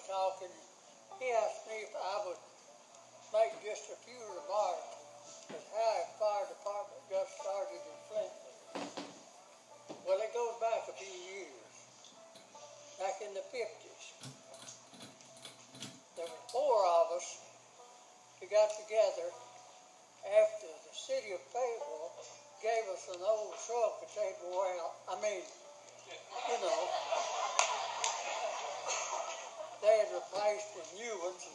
talking. He asked me if I would make just a few remarks as how a fire department got started in Flintville. Well, it goes back a few years. Back in the 50s. There were 4 of us who got together after the city of Flintville gave us an old truck that they'd wore out. I mean, you know, they had replaced with new ones.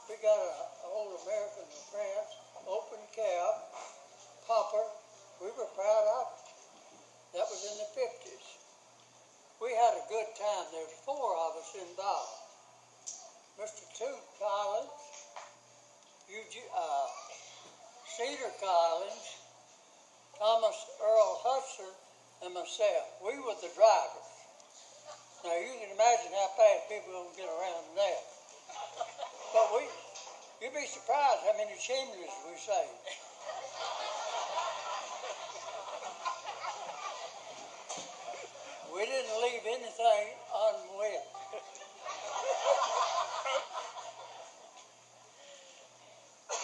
We got an old American France, open cab, pumper. We were proud of it. That was in the 50s. We had a good time. There's 4 of us involved. Mr. Toot Collins, Cedar Collins, Thomas Earl Hudson, and myself. We were the drivers. Now you can imagine how fast people don't get around in that. But you'd be surprised how many chimneys we saved. We didn't leave anything unwet.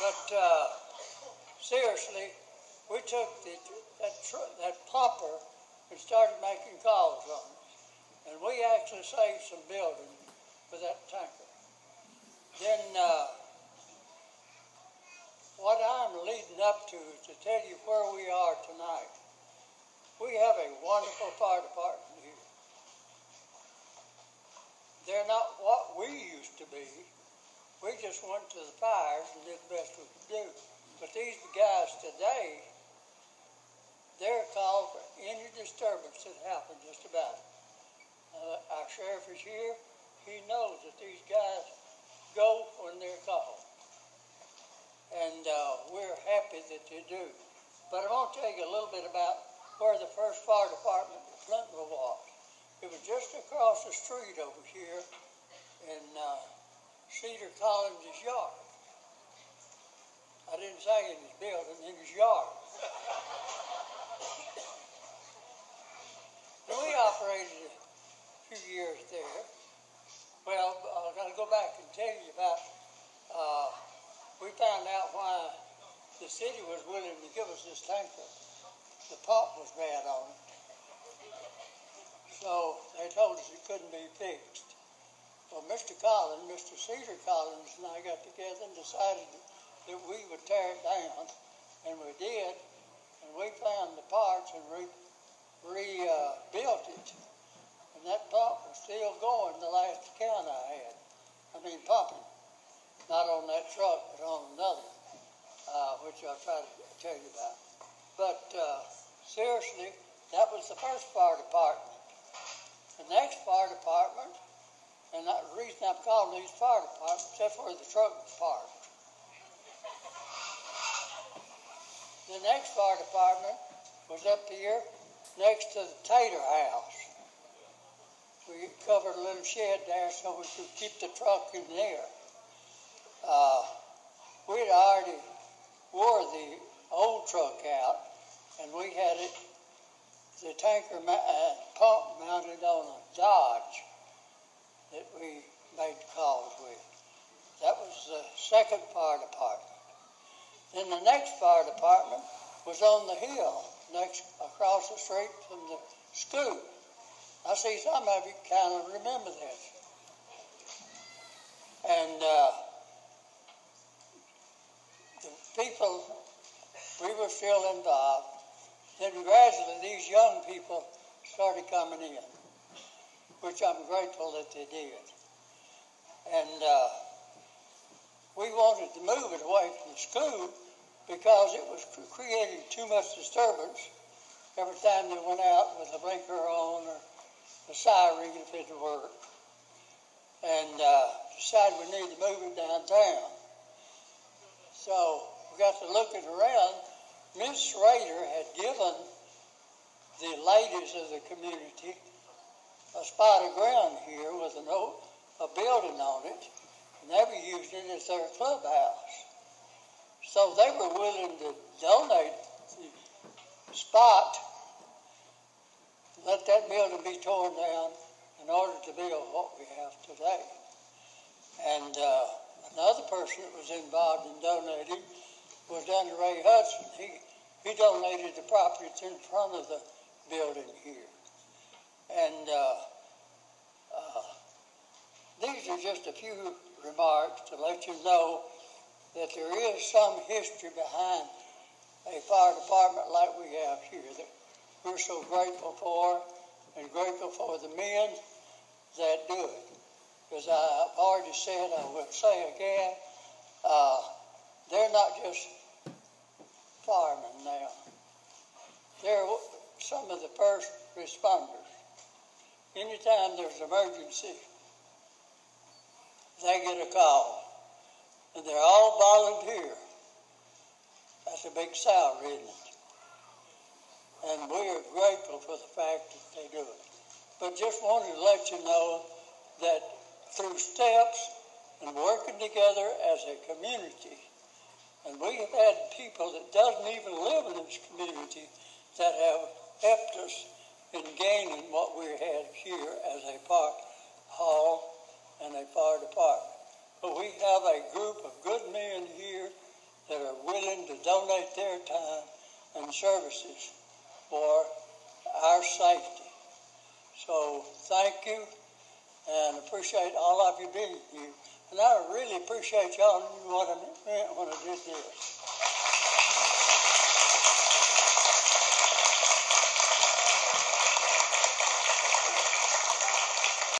But seriously, we took that pumper and started making calls on it. And we actually saved some building with that tanker. Then what I'm leading up to is to tell you where we are tonight. We have a wonderful fire department here. They're not what we used to be. We just went to the fires and did the best we could do. But these guys today, they're called for any disturbance that happens, just about it. Our sheriff is here. He knows that these guys go when they're called. And we're happy that they do. But I want to tell you a little bit about where the first fire department in Flintville was. It was just across the street over here in Cedar Collins' yard. I didn't say in his building, in his yard. We operated a few years there. Well, I've got to go back and tell you about, we found out why the city was willing to give us this tanker. The pump was bad on it. So they told us it couldn't be fixed. Well, Mr. Cedar Collins and I got together and decided that we would tear it down, and we did, and we found the parts and rebuilt it. And that pump was still going the last account I had. I mean, pumping. Not on that truck, but on another, which I'll try to tell you about. But seriously, that was the first fire department. The next fire department, and the reason I'm calling these fire departments, that's where the truck was parked. The next fire department was up here next to the Tater House. We covered a little shed there so we could keep the truck in there. We'd already wore the old truck out, and we had it, the tanker pump mounted on a Dodge that we made calls with. That was the second fire department. Then the next fire department was on the hill, across the street from the school. I see some of you kind of remember this. And the people, we were still involved. Then gradually these young people started coming in, which I'm grateful that they did. And we wanted to move it away from the school because it was creating too much disturbance every time they went out with the blinker on or the siren if it worked. And decided we needed to move it downtown. So we got to looking around. Miss Schrader had given the ladies of the community a spot of ground here with a building on it, and they were using it as their clubhouse. So they were willing to donate the spot, let that building be torn down in order to build what we have today. And another person that was involved in donating was down to Ray Hudson. He donated the property that's in front of the building here. And these are just a few remarks to let you know that there is some history behind a fire department like we have here that we're so grateful for, and grateful for the men that do it. Because I've already said, I will say again, they're not just firemen now. They're some of the first responders. Anytime there's an emergency, they get a call. And they're all volunteer. That's a big salary, isn't it? And we are grateful for the fact that they do it. But just wanted to let you know that through steps and working together as a community, and we have had people that doesn't even live in this community that have helped us in gaining what we had here as a park hall and a fire department. But we have a group of good men here that are willing to donate their time and services for our safety. So thank you, and appreciate all of you being here. And I really appreciate y'all knew what I meant when I did this.